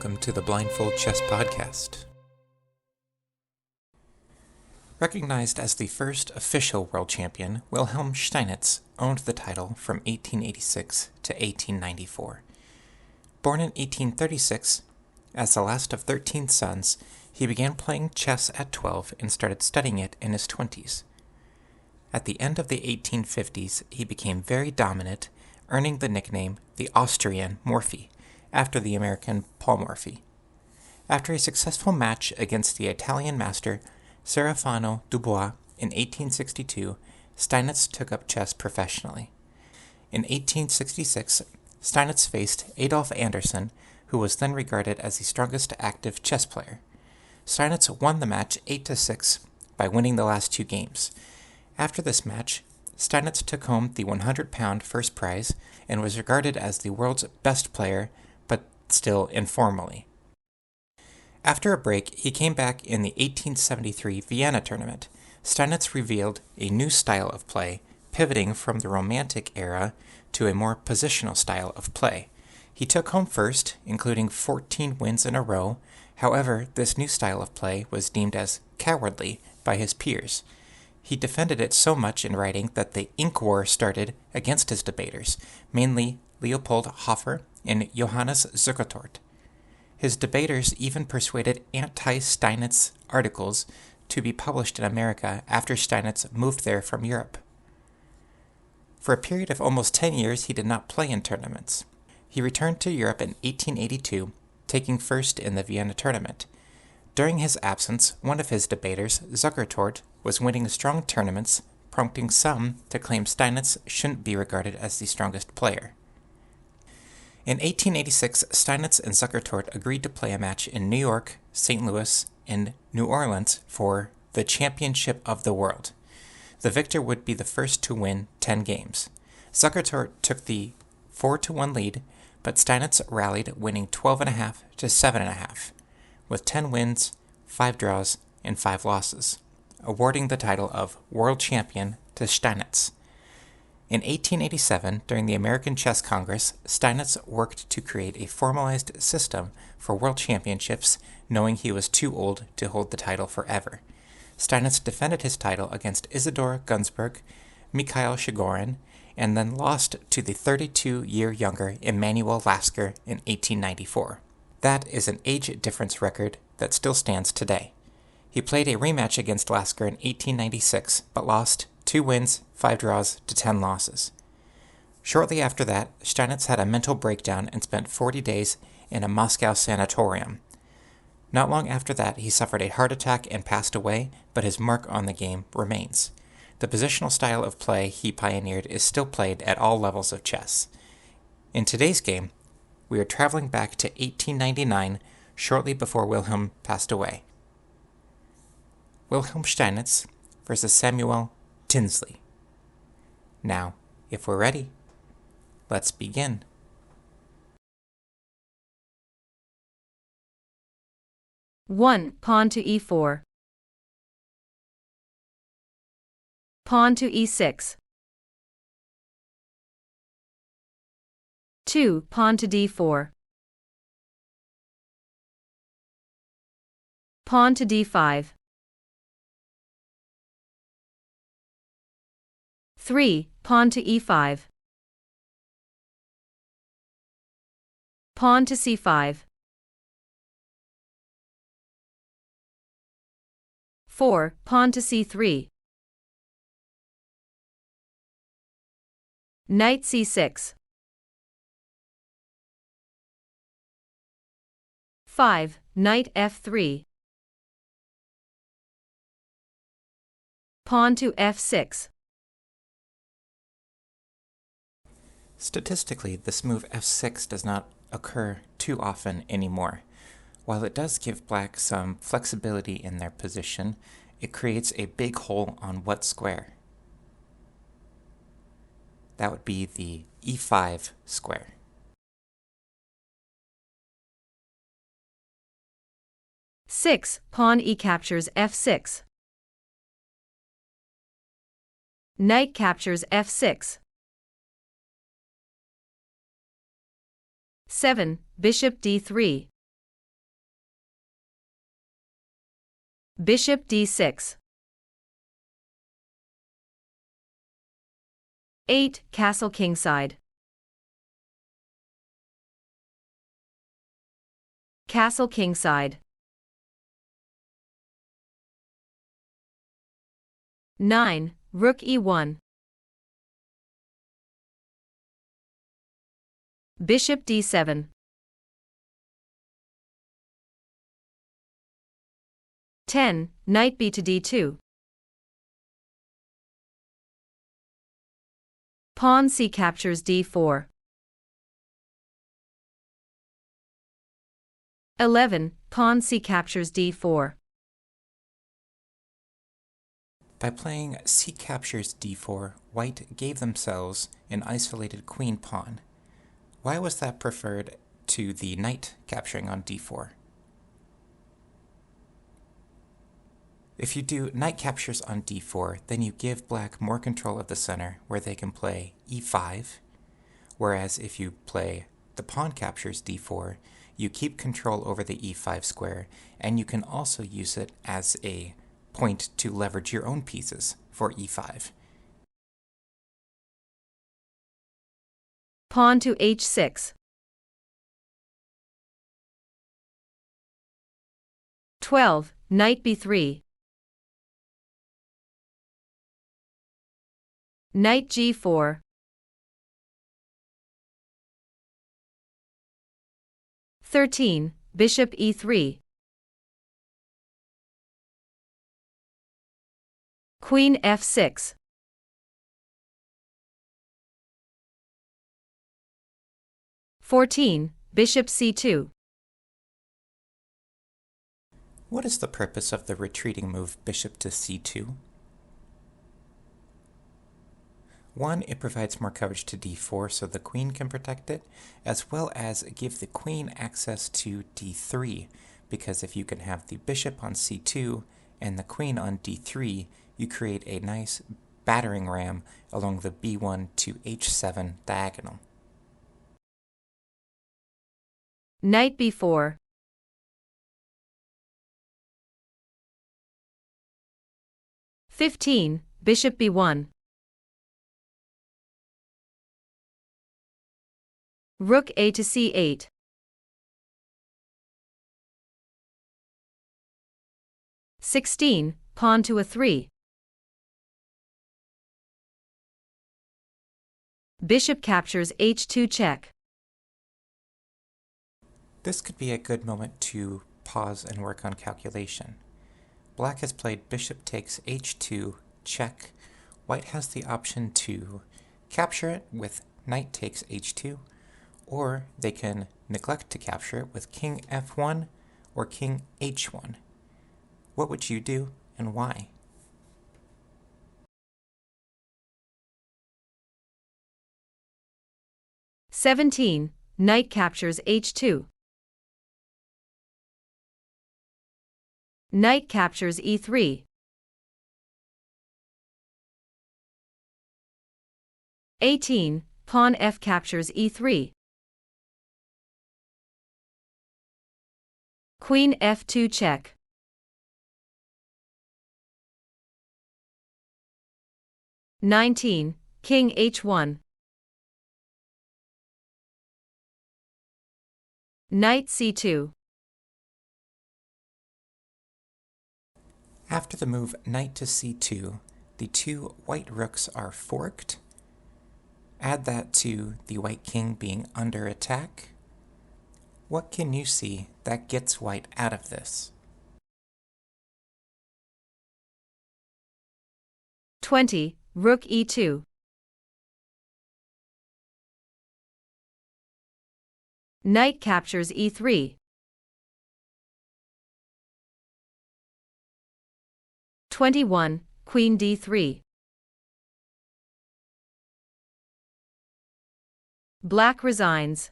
welcome to the Blindfold Chess Podcast. Recognized as the first official world champion, Wilhelm Steinitz owned the title from 1886 to 1894. Born in 1836, as the last of 13 sons, he began playing chess at 12 and started studying it in his 20s. At the end of the 1850s, he became very dominant, earning the nickname the Austrian Morphy, after the American Paul Morphy. After a successful match against the Italian Master Serafino Dubois in 1862, Steinitz took up chess professionally. In 1866, Steinitz faced Adolf Anderssen, who was then regarded as the strongest active chess player. Steinitz won the match 8-6 by winning the last two games. After this match, Steinitz took home the 100-pound first prize and was regarded as the world's best player, but still informally. After a break, he came back in the 1873 Vienna tournament. Steinitz revealed a new style of play, pivoting from the Romantic era to a more positional style of play. He took home first, including 14 wins in a row. However, this new style of play was deemed as cowardly by his peers. He defended it so much in writing that the ink war started against his debaters, mainly Leopold Hofer and Johannes Zukertort. His debaters even persuaded anti-Steinitz articles to be published in America after Steinitz moved there from Europe. For a period of almost 10 years, he did not play in tournaments. He returned to Europe in 1882, taking first in the Vienna tournament. During his absence, one of his debaters, Zukertort, was winning strong tournaments, prompting some to claim Steinitz shouldn't be regarded as the strongest player. In 1886, Steinitz and Zukertort agreed to play a match in New York, St. Louis, and New Orleans for the Championship of the World. The victor would be the first to win 10 games. Zukertort took the 4-1 lead, but Steinitz rallied, winning 12.5 to 7.5, with 10 wins, 5 draws, and 5 losses, awarding the title of World Champion to Steinitz. In 1887, during the American Chess Congress, Steinitz worked to create a formalized system for world championships, knowing he was too old to hold the title forever. Steinitz defended his title against Isidor Gunsberg, Mikhail Chigorin, and then lost to the 32-year younger Emanuel Lasker in 1894. That is an age difference record that still stands today. He played a rematch against Lasker in 1896, but lost 2 wins, 5 draws to 10 losses. Shortly after that, Steinitz had a mental breakdown and spent 40 days in a Moscow sanatorium. Not long after that, he suffered a heart attack and passed away, but his mark on the game remains. The positional style of play he pioneered is still played at all levels of chess. In today's game, we are traveling back to 1899, shortly before Wilhelm passed away. Wilhelm Steinitz versus Samuel Tinsley. Now, if we're ready, let's begin. One, pawn to e4. Pawn to e6. 2, pawn to d4. Pawn to d5. 3, pawn to e5. Pawn to c5. 4, pawn to c3. Knight c6. 5, knight f3. Pawn to f6. Statistically, this move f6 does not occur too often anymore. While it does give black some flexibility in their position, it creates a big hole on what square? That would be the e5 square. Six, pawn e captures f6. Knight captures f6. 7. Bishop d3. Bishop d6. 8. Castle kingside. Castle kingside. 9. Rook e1. Bishop d7. 10. Knight b to d2. Pawn c captures d4. 11. Pawn c captures d4. By playing c captures d4, white gave themselves an isolated queen pawn. Why was that preferred to the knight capturing on d4? If you do knight captures on d4, then you give black more control of the center, where they can play e5, whereas if you play the pawn captures d4, you keep control over the e5 square, and you can also use it as a point to leverage your own pieces for e5. Pawn to h6. 12. Knight b3. Knight g4. 13. Bishop e3. Queen f6. 14. Bishop c2. What is the purpose of the retreating move bishop to c2? 1. It provides more coverage to d4 so the queen can protect it, as well as give the queen access to d3, because if you can have the bishop on c2 and the queen on d3, you create a nice battering ram along the b1 to h7 diagonal. Knight b4. 15. Bishop b1. Rook a to c8. 16. Pawn to a3. Bishop captures h2 check. This could be a good moment to pause and work on calculation. Black has played bishop takes h2 check. White has the option to capture it with knight takes h2, or they can neglect to capture it with king f1 or king h1. What would you do and why? "17. Knight captures h2. Knight captures e3. 18. Pawn f captures e3. Queen f2 check. 19. King h1. Knight c2. After the move knight to c2, the two white rooks are forked. Add that to the white king being under attack. What can you see that gets white out of this? 20. Rook e2. Knight captures e3. 21. Queen d3. Black resigns.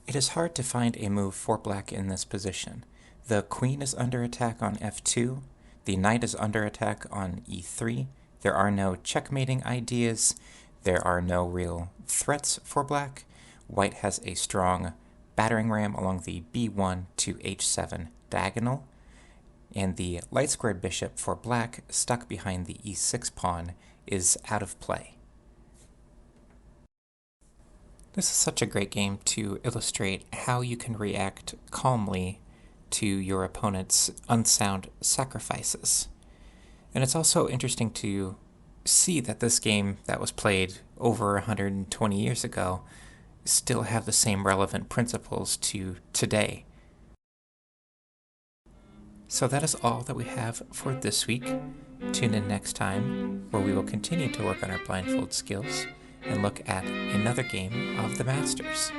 It is hard to find a move for black in this position. The queen is under attack on f2, the knight is under attack on e3, there are no checkmating ideas, there are no real threats for black. White has a strong battering ram along the b1 to h7 diagonal, and the light squared bishop for black stuck behind the e6 pawn is out of play. This is such a great game to illustrate how you can react calmly to your opponent's unsound sacrifices. And it's also interesting to see that this game that was played over 120 years ago still have the same relevant principles to today. So that is all that we have for this week. Tune in next time, where we will continue to work on our blindfold skills and look at another game of the Masters.